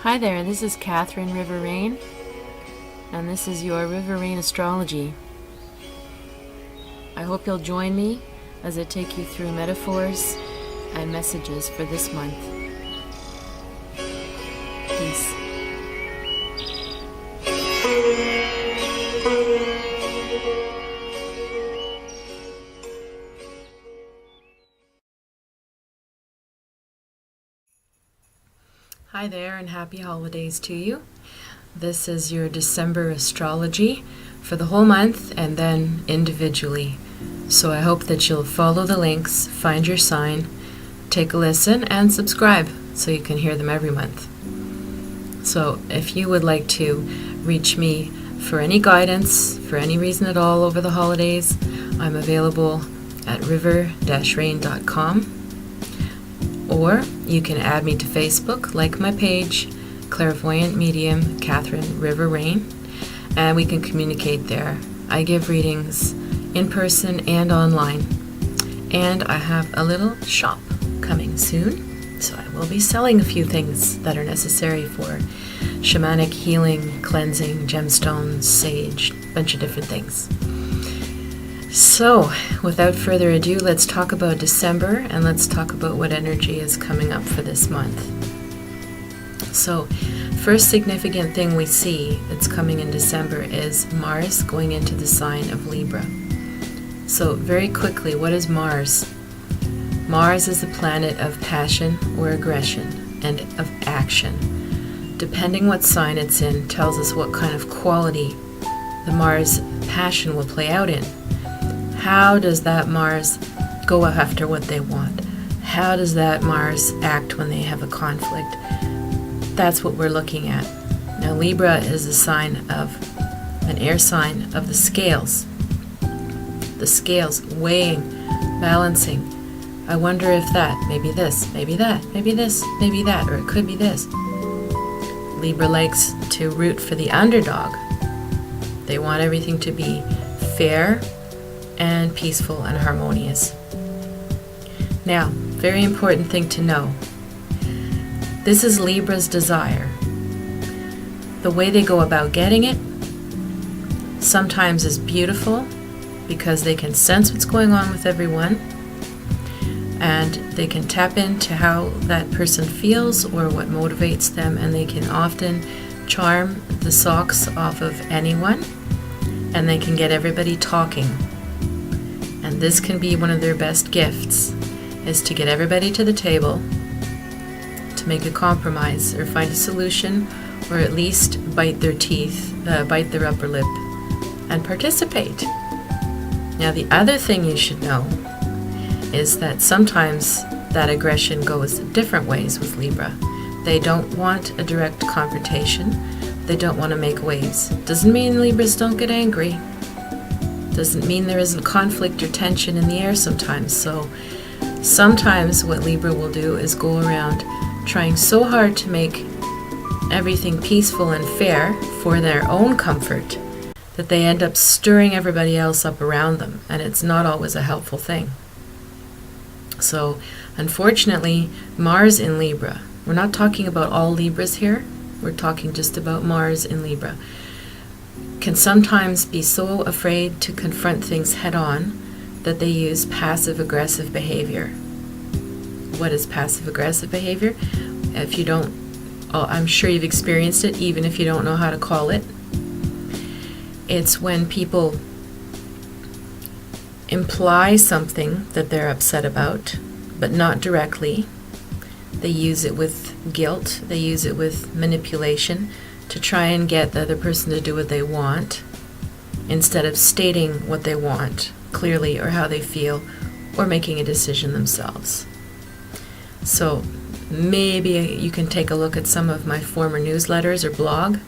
Hi there, this is Catherine River Rain, and this is your River Rain Astrology. I hope you'll join me as I take you through metaphors and messages for this month. Peace. Hi there, and happy holidays to you. This is your December astrology for the whole month and then individually. So I hope that you'll follow the links, find your sign, take a listen, and subscribe so you can hear them every month. So if you would like to reach me for any guidance, for any reason at all over the holidays, I'm available at river-rain.com. Or you can add me to Facebook, like my page, Clairvoyant Medium Catherine River Rain, and we can communicate there. I give readings in person and online, and I have a little shop coming soon, so I will be selling a few things that are necessary for shamanic healing, cleansing, gemstones, sage, a bunch of different things. So, without further ado, let's talk about December, and let's talk about what energy is coming up for this month. So, first significant thing we see that's coming in December is Mars going into the sign of Libra. So, very quickly, what is Mars? Mars is the planet of passion or aggression and of action. Depending what sign it's in tells us what kind of quality the Mars passion will play out in. How does that Mars go after what they want? How does that Mars act when they have a conflict? That's what we're looking at. Now, Libra is a sign of, an air sign of the scales. The scales, weighing, balancing. I wonder if that, maybe this, maybe that, maybe this, maybe that, or it could be this. Libra likes to root for the underdog. They want everything to be fair and peaceful and harmonious. Now, very important thing to know. This is Libra's desire. The way they go about getting it sometimes is beautiful because they can sense what's going on with everyone and they can tap into how that person feels or what motivates them, and they can often charm the socks off of anyone, and they can get everybody talking. And this can be one of their best gifts, is to get everybody to the table, to make a compromise or find a solution, or at least bite their teeth, bite their upper lip, and participate. Now, the other thing you should know is that sometimes that aggression goes different ways with Libra. They don't want a direct confrontation. They don't want to make waves. Doesn't mean Libras don't get angry. Doesn't mean there isn't conflict or tension in the air sometimes. So sometimes what Libra will do is go around trying so hard to make everything peaceful and fair for their own comfort that they end up stirring everybody else up around them, and it's not always a helpful thing. So unfortunately, Mars in Libra, we're not talking about all Libras here, we're talking just about Mars in Libra, can sometimes be so afraid to confront things head on that they use passive-aggressive behavior. What is passive-aggressive behavior? If you don't, I'm sure you've experienced it, even if you don't know how to call it. It's when people imply something that they're upset about, but not directly. They use it with guilt, they use it with manipulation, to try and get the other person to do what they want instead of stating what they want clearly or how they feel or making a decision themselves. So maybe you can take a look at some of my former newsletters or blog,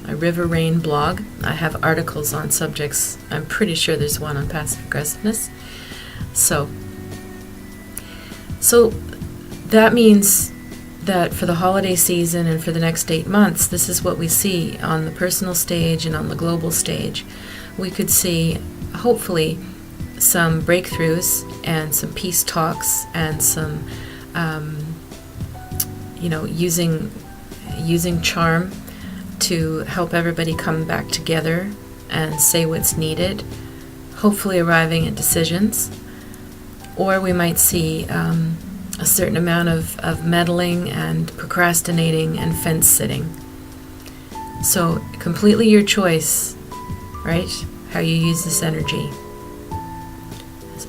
my River Rain blog. I have articles on subjects. I'm pretty sure there's one on passive aggressiveness. So that means that for the holiday season and for the next 8 months, this is what we see on the personal stage and on the global stage. We could see, hopefully, some breakthroughs and some peace talks and some, using using charm to help everybody come back together and say what's needed, hopefully arriving at decisions. Or we might see a certain amount of meddling and procrastinating and fence sitting. So completely your choice, right? How you use this energy.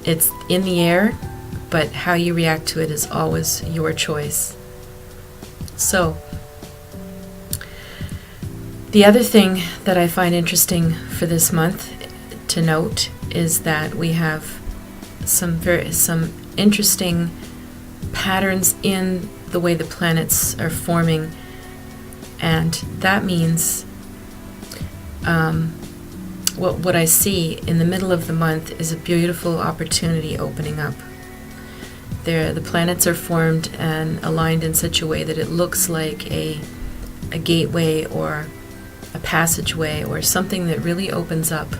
It's in the air, but how you react to it is always your choice. So, the other thing that I find interesting for this month to note is that we have some interesting patterns in the way the planets are forming, and that means what I see in the middle of the month is a beautiful opportunity opening up. The planets are formed and aligned in such a way that it looks like a gateway or a passageway or something that really opens up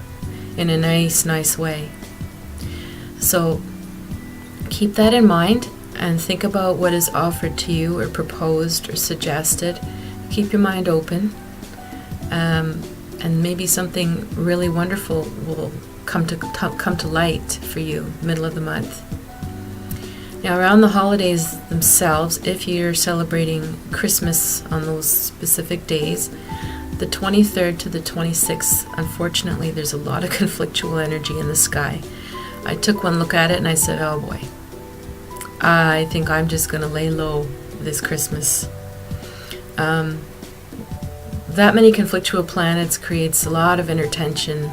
in a nice way. So keep that in mind and think about what is offered to you or proposed or suggested. Keep your mind open, and maybe something really wonderful will come to light for you middle of the month. Now, around the holidays themselves, if you're celebrating Christmas on those specific days, the 23rd to the 26th, unfortunately, there's a lot of conflictual energy in the sky. I took one look at it and I said, oh boy, I think I'm just going to lay low this Christmas. That many conflictual planets creates a lot of inner tension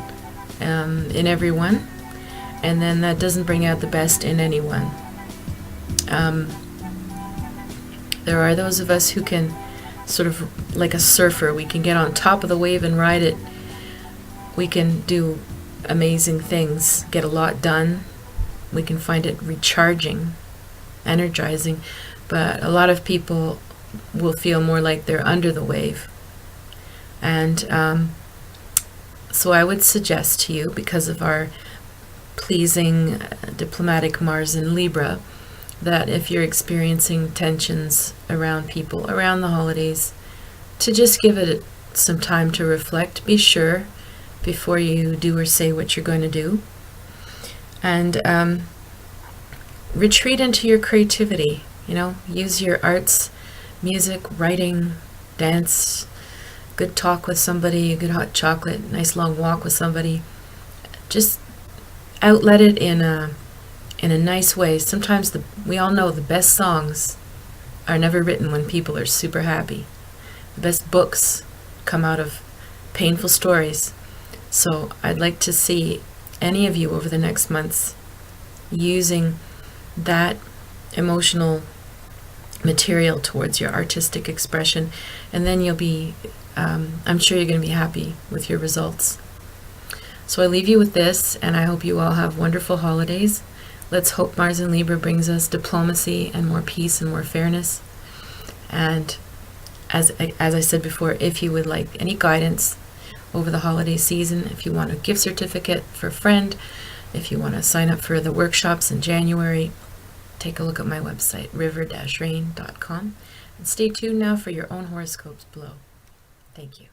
in everyone, and then that doesn't bring out the best in anyone. There are those of us who can sort of, like a surfer, we can get on top of the wave and ride it. We can do amazing things, get a lot done. We can find it recharging, energizing, but a lot of people will feel more like they're under the wave. And so I would suggest to you, because of our pleasing diplomatic Mars in Libra, that if you're experiencing tensions around people around the holidays, to just give it some time to reflect. Be sure before you do or say what you're going to do, and retreat into your creativity. Use your arts, music, writing, dance, good talk with somebody, a good hot chocolate, nice long walk with somebody. Just outlet it in a nice way. Sometimes we all know the best songs are never written when people are super happy. The best books come out of painful stories. So I'd like to see any of you over the next months using that emotional material towards your artistic expression, and then you'll be, I'm sure you're going to be happy with your results. So I leave you with this, and I hope you all have wonderful holidays. Let's hope Mars in Libra brings us diplomacy and more peace and more fairness. And as I said before, if you would like any guidance over the holiday season, if you want a gift certificate for a friend, if you want to sign up for the workshops in January, take a look at my website, river-rain.com. And stay tuned now for your own horoscopes below. Thank you.